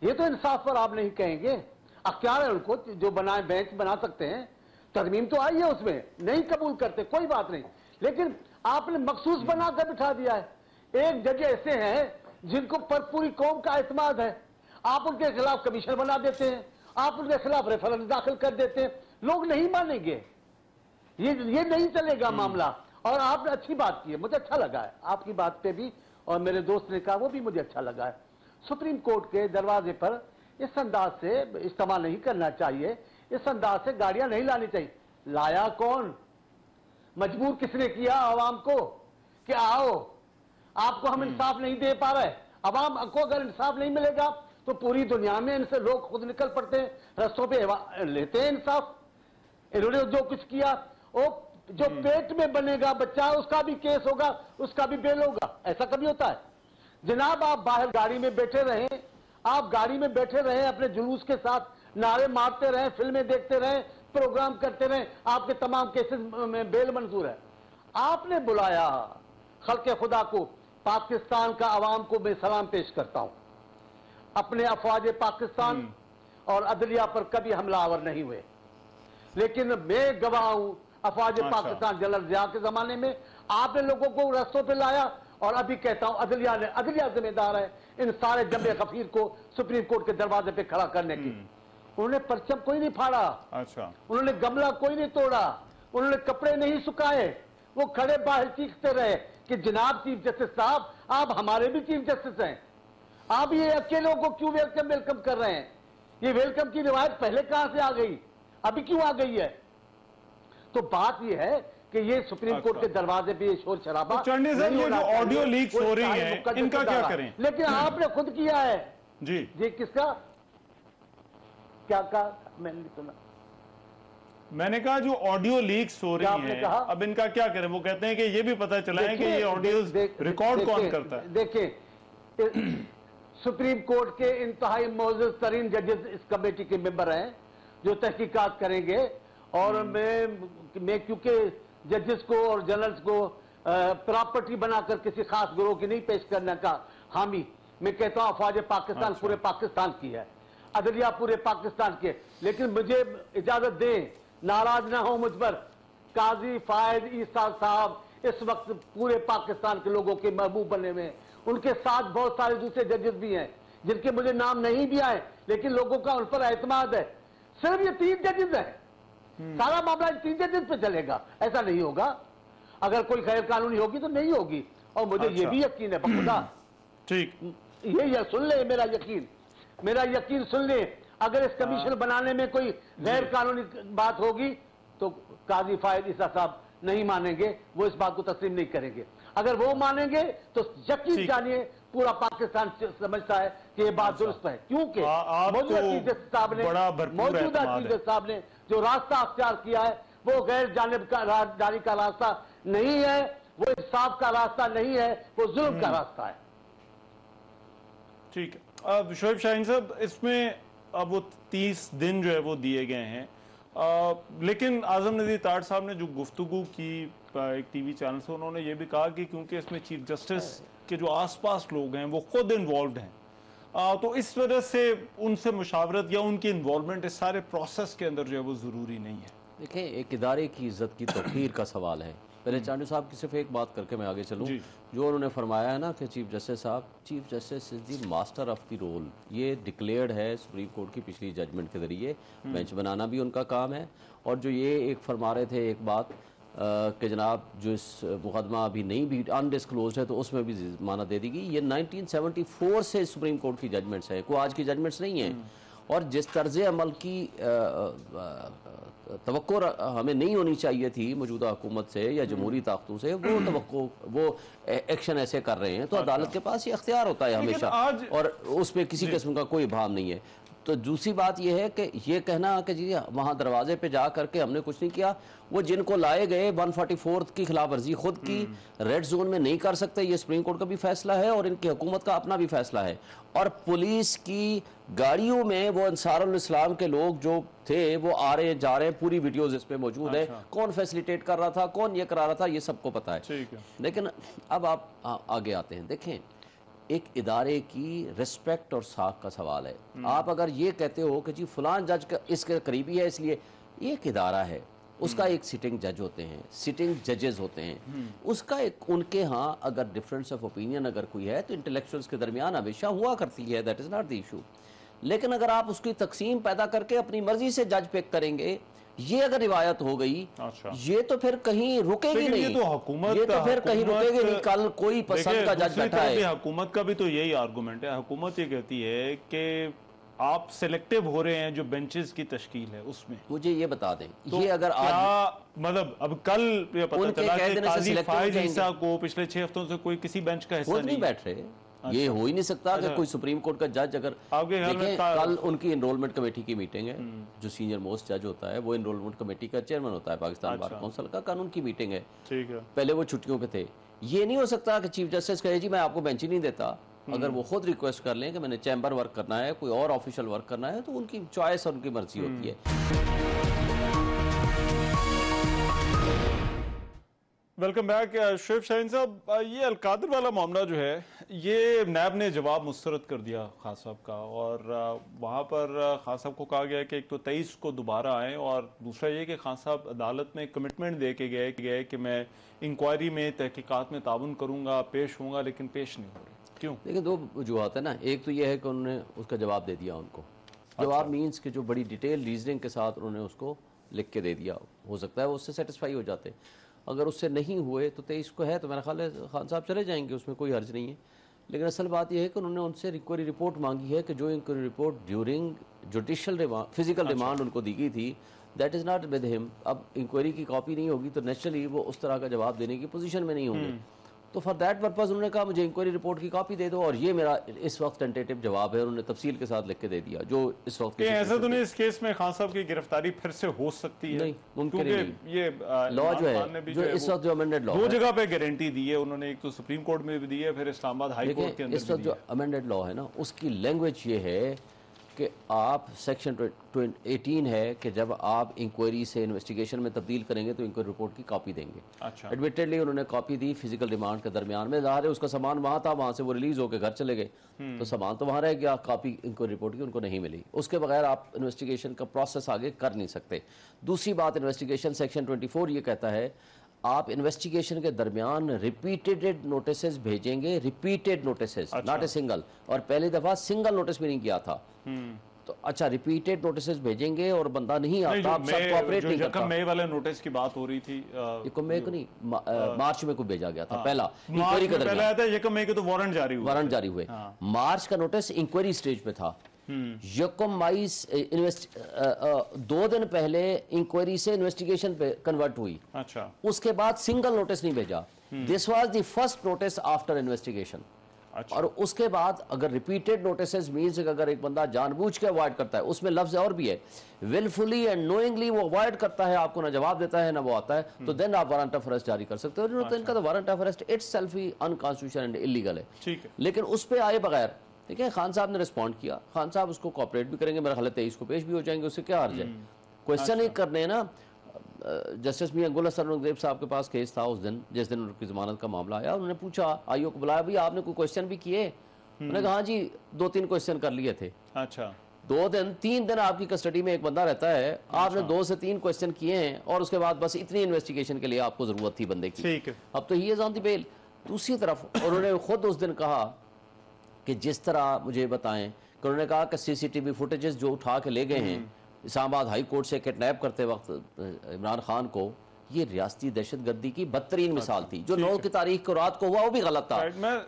Speaker 4: ये तो इंसाफ पर आप नहीं कहेंगे। अख्तियार है उनको, जो बनाए बेंच बना सकते हैं, तरमीम तो आई है उसमें, नहीं कबूल करते कोई बात नहीं, लेकिन आपने मखसूस बनाकर बिठा दिया है। एक जज ऐसे हैं जिनको पर पूरी कौम का एतमाद है, आप उनके खिलाफ कमीशन बना देते हैं, आप उनके खिलाफ रेफरेंस दाखिल कर देते हैं, लोग नहीं मानेंगे, ये नहीं चलेगा मामला। और आपने अच्छी बात की है, मुझे अच्छा लगा है आपकी बात पे भी, और मेरे दोस्त ने कहा वो भी मुझे अच्छा लगा है। सुप्रीम कोर्ट के दरवाजे पर इस अंदाज से इस्तेमाल नहीं करना चाहिए, इस अंदाज से गाड़ियां नहीं लानी चाहिए। लाया कौन, मजबूर किसने किया आवाम को कि आओ, आपको हम इंसाफ नहीं दे पा रहे। आवाम को अगर इंसाफ नहीं मिलेगा तो पूरी दुनिया में इनसे लोग खुद निकल पड़ते हैं, रस्तों पे लेते हैं इंसाफ। इन्होंने जो कुछ किया, वो जो पेट में बनेगा बच्चा उसका भी केस होगा, उसका भी बेल होगा, ऐसा कभी होता है? जनाब आप बाहर गाड़ी में बैठे रहें, आप गाड़ी में बैठे रहें, अपने जुलूस के साथ नारे मारते रहें, फिल्में देखते रहें, प्रोग्राम करते रहें, आपके तमाम केसेस में बेल मंजूर है। आपने बुलाया खल्के खुदा को, पाकिस्तान का आवाम को मैं सलाम पेश करता हूं। अपने अफवाज पाकिस्तान और अदलिया पर कभी हमलावर नहीं हुए, लेकिन मैं गवाह हूं अफवाज पाकिस्तान जनरल जिया के जमाने में आपने लोगों को रस्तों पे लाया, और अभी कहता हूं अदलिया जिम्मेदार है इन सारे जमे गफीर को सुप्रीम कोर्ट के दरवाजे पे खड़ा करने की। उन्होंने परचम कोई नहीं फाड़ा,
Speaker 1: अच्छा, उन्होंने
Speaker 4: गमला कोई नहीं तोड़ा, उन्होंने कपड़े नहीं सुखाए, वो खड़े बाहर चीखते रहे कि जनाब चीफ जस्टिस साहब, आप हमारे भी चीफ जस्टिस हैं, आप ये अकेलों को क्यों वेलकम कर रहे हैं? ये वेलकम की रिवायत पहले कहां से आ गई, अभी क्यों आ गई है? तो बात ये है कि ये सुप्रीम कोर्ट के दरवाजे पे शोर शराबा,
Speaker 1: तो ये जो ऑडियो लीक्स हो रही हैं इनका क्या करें?
Speaker 4: लेकिन आपने खुद किया है
Speaker 1: जी।
Speaker 4: ये किसका क्या कहा मैंने सुना?
Speaker 1: मैंने कहा जो ऑडियो लीक्स हो रही हैं अब इनका क्या करें? वो कहते हैं कि ये भी पता चला है कि ये ऑडियो रिकॉर्ड कौन करता है।
Speaker 4: देखिए, सुप्रीम कोर्ट के इंतहाई मौजूद तरीन जजेस इस कमेटी के मेंबर हैं जो तहकीकात करेंगे, और मैं क्योंकि जजेस को और जनरल्स को प्रॉपर्टी बनाकर किसी खास गिरोह की नहीं पेश करने का हामी, मैं कहता हूं अफवाज पाकिस्तान पूरे पाकिस्तान की है, अदलिया पूरे पाकिस्तान के। लेकिन मुझे इजाजत दें, नाराज ना हो मुझ पर, काजी फायद ईसा साहब इस वक्त पूरे पाकिस्तान के लोगों के महबूब बने हुए हैं, उनके साथ बहुत सारे दूसरे जजेस भी हैं जिनके मुझे नाम नहीं भी आए, लेकिन लोगों का उन पर एतमाद है। सिर्फ ये 3 जजेस हैं, सारा मामला 3 जजेस पे चलेगा, ऐसा नहीं होगा। अगर कोई गैर कानूनी होगी तो नहीं होगी, और मुझे ये भी यकीन है बखुदा।
Speaker 1: ठीक,
Speaker 4: ये सुन ले, मेरा यकीन सुन ले, अगर इस कमीशन बनाने में कोई गैर कानूनी बात होगी तो काजी फायद ईसा साहब नहीं मानेंगे, वो इस बात को तस्लीम नहीं करेंगे। अगर वो मानेंगे तो यकीन जानिए पूरा पाकिस्तान समझता है कि ये बात दुरुस्त है, क्योंकि मौजूदा चीफ जस्टिस साहब ने जो रास्ता अख्तियार किया है वो गैर जानिबदारी का रास्ता नहीं है, वो इंसाफ का रास्ता नहीं है, वो जुल्म का रास्ता है।
Speaker 1: ठीक है। अब शोएब शाहीन साहब, इसमें अब वो 30 दिन जो है वो दिए गए हैं, लेकिन आजम नज़ीर ताड़ साहब ने जो गुफ्तगू की एक टीवी चैनल से, उन्होंने ये भी कहा कि क्योंकि इसमें चीफ जस्टिस के जो आसपास लोग हैं वो खुद इन्वॉल्व हैं, तो इस वजह से उनसे मुशावरत या उनकी इन्वॉल्वमेंट इस सारे प्रोसेस के अंदर जो है वो ज़रूरी नहीं है।
Speaker 5: देखिए, एक इदारे की इज्जत की तौक़ीर का सवाल है। पहले चांडू साहब की सिर्फ एक बात करके मैं आगे चलूँ। जो उन्होंने फरमाया है ना कि चीफ जस्टिस साहब, chief justice is the master of the roll, ये डिक्लेयर्ड है सुप्रीम कोर्ट की पिछली जजमेंट के जरिए। बेंच बनाना भी उनका काम है। और जो ये एक फरमा रहे थे एक बात कि जनाब जो इस मुकदमा अभी नहीं भी अनडिस्क्लोज है तो उसमें भी ज़मानत दे दी गई, ये 1974 से सुप्रीम कोर्ट की जजमेंट्स हैं, कोई आज की जजमेंट्स नहीं हैं। और जिस तर्ज अमल की तवक्को हमें नहीं होनी चाहिए थी मौजूदा हुकूमत से या जमहूरी ताकतों से, वो तवक्को वो एक्शन ऐसे कर रहे हैं, तो अदालत के पास ये अख्तियार होता है हमेशा, और उसमें किसी किस्म का कोई भाव नहीं है। तो दूसरी बात यह है कि ये कहना कि जी वहाँ दरवाजे पे जा करके हमने कुछ नहीं किया, वो जिनको लाए गए 144 की खिलाफ वर्जी खुद की रेड जोन में नहीं कर सकते, ये सुप्रीम कोर्ट का भी फैसला है और इनकी हुकूमत का अपना भी फैसला है। और पुलिस की गाड़ियों में वो अंसारुल इस्लाम के लोग जो थे वो आ रहे जा रहे, पूरी वीडियोज इस पे मौजूद है, कौन फैसिलिटेट कर रहा था, कौन ये करा रहा था, ये सबको पता है। लेकिन अब आप आगे आते हैं, देखें एक इदारे की रिस्पेक्ट और साख का सवाल है। आप अगर ये कहते हो कि जी फलान जज का इसके करीबी है इसलिए, एक इदारा है, उसका एक सिटिंग जज होते हैं, सिटिंग जजेस होते हैं, उसका एक उनके यहाँ अगर डिफरेंस ऑफ ओपिनियन अगर कोई है तो इंटेलेक्चुअल्स के दरमियान हमेशा हुआ करती है, that is not the issue. लेकिन अगर आप उसकी तकसीम पैदा करके अपनी मर्जी से जज पिक करेंगे, ये अगर रिवायत हो गई, ये तो फिर कहीं रुकेगी नहीं,
Speaker 1: ये तो हुकूमत,
Speaker 5: ये तो फिर कहीं रुकेगी नहीं। कल कोई पसंद का जज बैठा है,
Speaker 1: हुकूमत का भी तो यही आर्गुमेंट है। हुकूमत ये कहती है कि आप सिलेक्टिव हो रहे हैं जो बेंचेस की तश्कील है उसमें।
Speaker 5: मुझे ये बता दें,
Speaker 1: तो
Speaker 5: ये अगर
Speaker 1: आज मतलब अब कल ये पता चला कि काजी फायज ईसा को पिछले 6 हफ्तों से कोई किसी बेंच का हिस्सा नहीं
Speaker 5: बैठ रहे। ये हो ही नहीं सकता कि कोई सुप्रीम कोर्ट का जज अगर देखें, कल उनकी एनरोलमेंट कमेटी की मीटिंग है, जो सीनियर मोस्ट जज होता है वो एनरोलमेंट कमेटी का चेयरमैन होता है, पाकिस्तान बार काउंसिल का, कानून की मीटिंग है। ठीक है, पहले वो छुट्टियों पे थे। ये नहीं हो सकता कि चीफ जस्टिस कहे जी मैं आपको बेंच ही नहीं देता। अगर वो खुद रिक्वेस्ट कर लें कि मैंने चैम्बर वर्क करना है, कोई और ऑफिशियल वर्क करना है, तो उनकी चॉइस और उनकी मर्जी होती है।
Speaker 1: वेलकम बैक शोएब शाहीन साहब, ये अलकादर वाला मामला जो है ये नैब ने जवाब मुस्तरद कर दिया खान साहब का, और वहाँ पर खान साहब को कहा गया कि एक तो 23 को दोबारा आएँ, और दूसरा ये कि खान साहब अदालत में कमिटमेंट दे के गए कि मैं इंक्वायरी में तहकीकात में ताउन करूँगा, पेश होऊंगा, लेकिन पेश नहीं हो रहे। क्यों?
Speaker 5: देखिए, दो वजूहत है ना। एक तो ये है कि उन्होंने उसका जवाब दे दिया उनको। जवाब मीन्स कि जो बड़ी डिटेल रीजनिंग के साथ उन्होंने उसको लिख के दे दिया, हो सकता है वो उससे सेटिस्फाई हो जाते। अगर उससे नहीं हुए तो 23 को है, तो मेरा ख्याल है खान साहब चले जाएंगे, उसमें कोई हर्ज नहीं है। लेकिन असल बात यह है कि उन्होंने उनसे इंक्वायरी रिपोर्ट मांगी है कि जो inquiry report during judicial physical remand उनको दी गई थी, that is not with him. अब इंक्वायरी की कॉपी नहीं होगी तो नेचुरली वो उस तरह का जवाब देने की पोजीशन में नहीं होंगे। तो फॉर दैट पर्पज़ उन्होंने कहा मुझे इंक्वायरी रिपोर्ट की कॉपी दे दो, और ये मेरा इस वक्त टेंटेटिव जवाब है। उन्होंने तफसील के साथ लिख के दे दिया जो इस वक्त।
Speaker 1: ऐसा तो नहीं इस केस में खान साहब की गिरफ्तारी फिर से हो सकती है?
Speaker 5: नहीं, मुमकिन नहीं।
Speaker 1: ये
Speaker 5: लॉ जो है, जो इस वक्त जो अमेंडेड लॉ,
Speaker 1: 2 जगह पे गारंटी दी है उन्होंने, एक तो सुप्रीम कोर्ट में भी दी है, फिर इस्लामाबाद हाई कोर्ट के अंदर।
Speaker 5: इस वक्त जो अमेंडेड लॉ है ना, उसकी लैंग्वेज ये है कि आप सेक्शन 18 है कि जब आप इंक्वायरी से इन्वेस्टिगेशन में तब्दील करेंगे तो इंक्वायरी रिपोर्ट की कॉपी देंगे। अच्छा। एडमिटेडली उन्होंने कॉपी दी फिजिकल रिमांड के दरमियान में, ज़ाहिर है उसका सामान वहाँ था, वहाँ से वो रिलीज होकर घर चले गए, तो सामान तो वहाँ रह गया, कॉपी इंक्वायरी रिपोर्ट की उनको नहीं मिली। उसके बगैर आप इन्वेस्टिगेशन का प्रोसेस आगे कर नहीं सकते। दूसरी बात, इन्वेस्टिगेशन सेक्शन 24 ये कहता है आप इन्वेस्टिगेशन के दरमियान रिपीटेड नोटिसेस भेजेंगे, repeated notices, not a single. और पहली दफा सिंगल नोटिस भी नहीं किया था। तो अच्छा, रिपीटेड नोटिसेस भेजेंगे और बंदा नहीं आता, आप सब कोऑपरेट नहीं करता।
Speaker 1: मई वाले नोटिस की बात हो रही थी,
Speaker 5: मई को नहीं, मार्च में को भेजा गया था पहला,
Speaker 1: इंक्वायरी का पहला आया था, 1 मई को तो वारंट जारी हुए।
Speaker 5: मार्च का नोटिस इंक्वायरी स्टेज पे था। 1 मई 2 दिन पहले इंक्वायरी से इन्वेस्टिगेशन पे कन्वर्ट हुई। अच्छा, उसके बाद सिंगल नोटिस नहीं भेजा। This was the first notice after investigation.
Speaker 1: अच्छा।
Speaker 5: और उसके बाद अगर रिपीटेड नोटिसेस मीन्स अगर एक बंदा जानबूझ के अवॉइड करता है, उसमें लफ्ज और भी है, विलफुली एंड नोइंगली वो अवॉइड करता है, आपको ना जवाब देता है ना वो आता है, तो देन आप वारंट ऑफ अरेस्ट जारी कर सकते हो। तो इनका तो warrant of arrest itself he unconstitutional and illegal है।
Speaker 1: ठीक है,
Speaker 5: लेकिन उस पे आए बगैर, ठीक है, खान साहब ने रिस्पॉन्ड किया, खान साहब उसको कोऑपरेट भी करेंगे, मेरा ख्याल है 23 को पेश भी हो जाएंगे, उससे क्या अर्ज है। क्वेश्चन ही करने ना, जस्टिस मियां गुल हसन नकवी साहब के पास केस था उस दिन, जिस दिन उनकी जमानत का मामला आया, उन्होंने पूछा आईओ को बुलाया, भाई आपने कोई क्वेश्चन भी किए? उन्होंने कहा हाँ जी 2-3 क्वेश्चन कर लिए थे।
Speaker 1: अच्छा,
Speaker 5: 2-3 दिन आपकी कस्टडी में एक बंदा रहता है, आपने 2 से 3 क्वेश्चन किए हैं और उसके बाद बस इतनी इन्वेस्टिगेशन के लिए आपको जरूरत थी बंदे की,
Speaker 1: ठीक है।
Speaker 5: अब तो he is on the bail. दूसरी तरफ उन्होंने खुद उस दिन कहा कि जिस तरह मुझे बताएं कि उन्होंने कहा कि सीसीटीवी फुटेजेस जो उठा के ले गए हैं इस्लामाबाद हाई कोर्ट से किडनैप करते वक्त इमरान खान को, ये रियासती दहशतगर्दी की बदतरीन मिसाल थी। जो 9 की तारीख को रात को हुआ वो भी गलत था,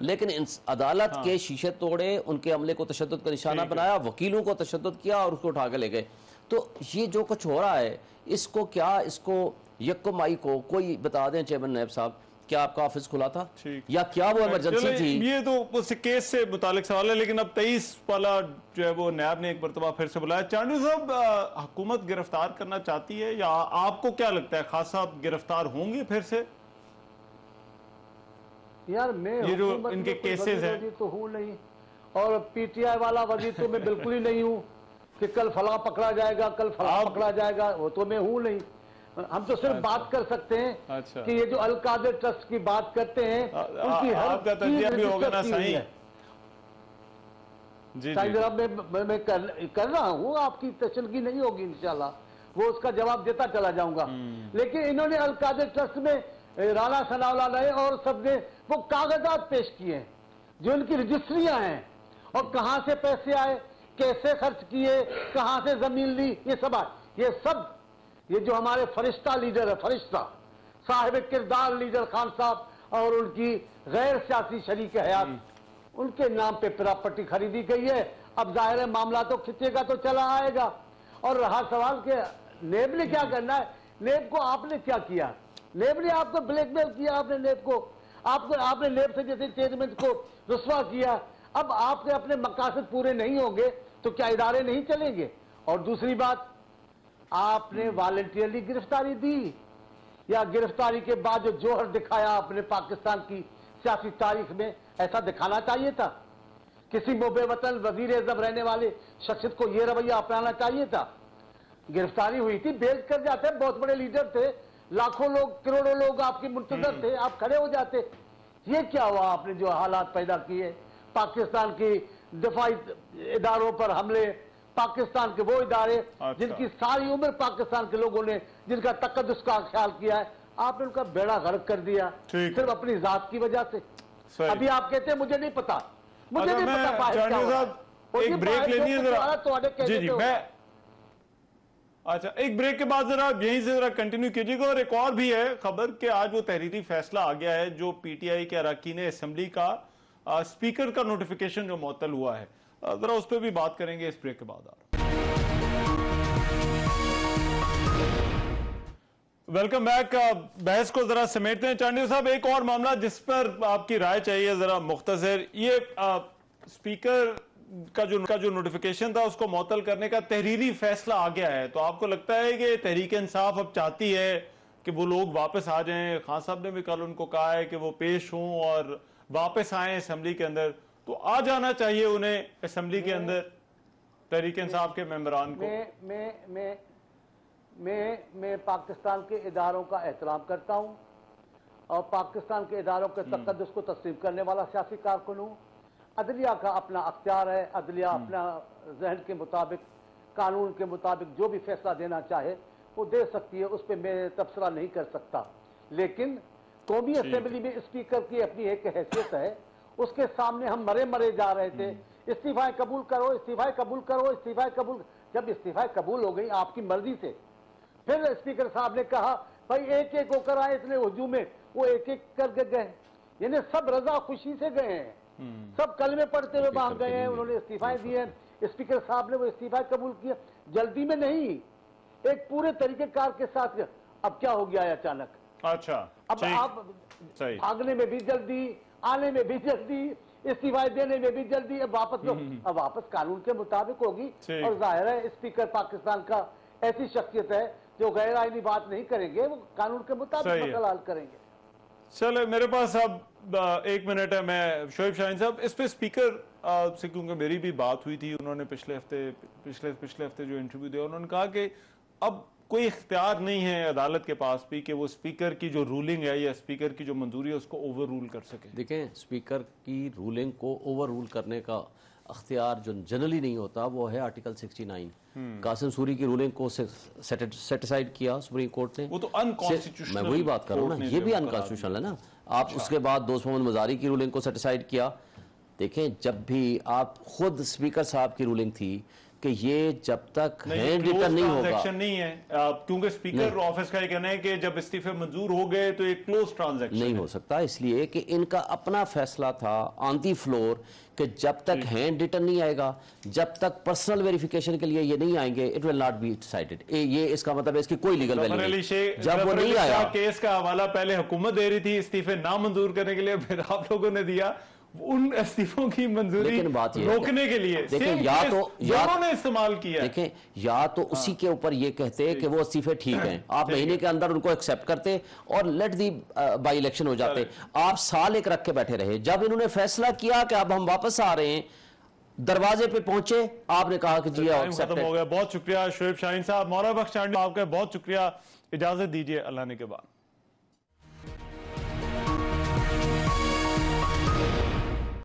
Speaker 5: लेकिन अदालत के शीशे तोड़े, उनके अमले को तशद्दुद का निशाना बनाया, वकीलों को तशद्दुद किया और उसको उठा के ले गए। तो ये जो कुछ हो रहा है, इसको क्या, इसको यक्को मई को कोई बता दें चेयरमैन नायब साहब, क्या आपका ऑफिस खुला था या क्या वो इमरजेंसी थी?
Speaker 1: ये तो उस केस से मुतालिक सवाल है, लेकिन अब 23 वाला जो है वो नायब ने एक मरतबा फिर से बुलाया। चांडू साहब, हुकूमत गिरफ्तार करना चाहती है या आपको क्या लगता है खास साहब गिरफ्तार होंगे फिर से?
Speaker 4: यार मैं
Speaker 1: ये जो इनके केसेस हैं
Speaker 4: तो हूँ नहीं, और पीटीआई वाला वजीर तो मैं बिल्कुल ही नहीं हूँ कि कल फला पकड़ा जाएगा, कल फला पकड़ा जाएगा, वो तो मैं हूँ नहीं। हम तो सिर्फ बात कर सकते हैं कि ये जो अल कादिर ट्रस्ट की बात करते हैं उनकी हर चीज
Speaker 1: भी होगा ना सही
Speaker 4: है। मैं कर रहा हूँ, आपकी तशनगी नहीं होगी इंशाल्लाह, वो उसका जवाब देता चला जाऊंगा। लेकिन इन्होंने अल कादिर ट्रस्ट में राणा सनाउल्लाह ने और सबने वो कागजात पेश किए हैं जो इनकी रजिस्ट्रियां हैं, और कहां से पैसे आए, कैसे खर्च किए, कहां से जमीन ली, ये सब ये सब ये जो हमारे फरिश्ता लीडर है, फरिश्ता साहिब किरदार लीडर खान साहब और उनकी गैर सियासी शरीक हयात, उनके नाम पे प्रॉपर्टी खरीदी गई है। अब जाहिर है मामला तो खिंचेगा तो चला आएगा। और रहा सवाल के नेब ने क्या करना है, नेब को आपने क्या किया? नेब ने आपको ब्लैकमेल किया, आपने नेब को, आपने नेब से जैसे चेयरमैन को रुस्वा किया। अब आपके अपने मकासद पूरे नहीं होंगे तो क्या इदारे नहीं चलेंगे? और दूसरी बात, आपने वॉलंटियरली गिरफ्तारी दी या गिरफ्तारी के बाद जो जोहर दिखाया आपने पाकिस्तान की सियासी तारीख में, ऐसा दिखाना चाहिए था? किसी मुबे वतन वजीर एज़म रहने वाले शख्सियत को यह रवैया अपनाना चाहिए था? गिरफ्तारी हुई थी, बेल कर जाते, बहुत बड़े लीडर थे, लाखों लोग, करोड़ों लोग आपके मुंतजर थे, आप खड़े हो जाते। ये क्या हुआ? आपने जो हालात पैदा किए, पाकिस्तान की दिफाई इदारों पर हमले, पाकिस्तान के वो इदारे जिनकी सारी उम्र पाकिस्तान के लोगों ने जिनका तकद्दुस का ख्याल किया है, आपने उनका बेड़ा गर्क कर दिया सिर्फ अपनी जात की वजह से। अभी आप कहते हैं मुझे नहीं पता, मुझे नहीं पता बाहर क्या हो रहा है।
Speaker 1: एक ब्रेक लेनी है जरा। जी मैं अच्छा, एक ब्रेक के बाद जरा यहीं से जरा कंटिन्यू कीजिएगा। और एक और भी है खबर कि आज वो तहरीरी फैसला आ गया है जो पीटीआई के अरकान असेंबली का स्पीकर का नोटिफिकेशन जो मुअत्तल हुआ है, जरा उस पर भी बात करेंगे इस ब्रेक के बाद। Welcome back. बहस को जरा समेटते हैं। चांडिल साहब, एक और मामला जिस पर आपकी राय चाहिए जरा मुख्तसर, ये स्पीकर का जो नोटिफिकेशन था उसको मुअत्तल करने का तहरीरी फैसला आ गया है, तो आपको लगता है कि तहरीक इंसाफ अब चाहती है कि वो लोग वापस आ जाएं? खान साहब ने भी कल उनको कहा है कि वो पेश हों और वापस आए असेंबली के अंदर, तो आ जाना चाहिए उन्हें असेंबली के अंदर तहरीक इंसाफ के मेंबरान को।
Speaker 4: मैं पाकिस्तान के इदारों का एहतराम करता हूं और पाकिस्तान के इदारों के तकद्दुस को तस्लीम करने वाला सियासी कारकुन हूं। अदलिया का अपना अख्तियार है, अदलिया अपना जहन के मुताबिक, कानून के मुताबिक जो भी फैसला देना चाहे वो दे सकती है, उस पर मैं तबसरा नहीं कर सकता। लेकिन कौमी असेंबली में स्पीकर की अपनी एक हैसियत है, उसके सामने हम मरे मरे जा रहे थे, इस्तीफाएं कबूल करो, इस्तीफाएं कबूल करो, इस्तीफाएं कबूल। जब इस्तीफाएं कबूल हो गई आपकी मर्जी से, फिर स्पीकर साहब ने कहा भाई एक एक होकर आए, इतने हुजूम में वो एक एक करके गए, यानी सब रजा खुशी से गए हैं, सब कलमे पढ़ते हुए वहां गए हैं, उन्होंने इस्तीफाएं दिए। स्पीकर साहब ने वो इस्तीफा कबूल किया, जल्दी में नहीं, एक पूरे तरीकेकार के साथ। अब क्या हो गया है अचानक?
Speaker 1: अच्छा,
Speaker 4: अब आप भागने में भी जल्दी, आने में भी जल्दी, इस्तीफा देने में भी जल्दी, अब वापस लो, अब वापस कानून के मुताबिक होगी। और जाहिर है स्पीकर पाकिस्तान का ऐसी शख्सियत है जो गैर आईनी बात नहीं करेंगे, वो कानून के मुताबिक मसला हल करेंगे।
Speaker 1: चले, मेरे पास अब 1 मिनट है। मैं शोएब शाहीन साहब, इस पे स्पीकर से क्योंकि मेरी भी बात हुई थी, उन्होंने पिछले हफ्ते जो इंटरव्यू दिया, उन्होंने कहा कि अब कोई इख्तियार नहीं है अदालत के पास भी कि वो स्पीकर की जो रूलिंग है या स्पीकर की जो मंजूरी है उसको ओवर रूल कर सके।
Speaker 5: देखें, स्पीकर की रूलिंग को ओवर रूल करने का अख्तियार जो जनरली नहीं होता वो है आर्टिकल 69। कासिम सूरी की रूलिंग को सेटिसाइड किया सुप्रीम कोर्ट ने,
Speaker 1: वो तो अनकॉन्स्टिट्यूशनल,
Speaker 5: मैं वही बात कर रहा हूँ ना, ये भी अनकॉन्स्टिट्यूशनल है ना। आप उसके बाद दोस्त मोहम्मद मजारी की रूलिंग को सेटिसाइड किया। देखें, जब भी आप खुद स्पीकर साहब की रूलिंग थी कि ये जब तक हैंड रिटर्न नहीं होगा,
Speaker 1: नहीं है, क्योंकि स्पीकर ऑफिस का ये कहना है कि जब इस्तीफे मंजूर हो गए तो एक क्लोज ट्रांजैक्शन
Speaker 5: नहीं हो सकता, इसलिए कि इनका अपना फैसला था ऑन दी फ्लोर कि जब तक हैंड रिटर्न नहीं आएगा, जब तक पर्सनल वेरिफिकेशन के लिए ये नहीं आएंगे, it will not be decided. ये इसका मतलब है इसकी कोई लीगल वैल्यू नहीं। जब वो नहीं आया,
Speaker 1: केस का हवाला पहले हुकूमत दे रही थी इस्तीफे ना मंजूर करने के लिए, फिर आप लोगों ने दिया उन इस्तीफों की मंजूरी रोकने के लिए।
Speaker 5: देखें, या तो
Speaker 1: ने इस्तेमाल किया,
Speaker 5: देखें, या तो उसी के ऊपर ये कहते कि वो इस्तीफे ठीक हैं, आप महीने के अंदर उनको एक्सेप्ट करते और लेट दी बाई इलेक्शन हो जाते। आप साल एक रख के बैठे रहे। जब इन्होंने फैसला किया कि अब हम वापस आ रहे हैं, दरवाजे पे पहुंचे, आपने कहा कि जी
Speaker 1: खत्म हो गया। बहुत शुक्रिया शोएब शाहीन साहब। मौलाना बख्श चांडी, आपका बहुत शुक्रिया। इजाजत दीजिए, अल्लाह ने के बाद।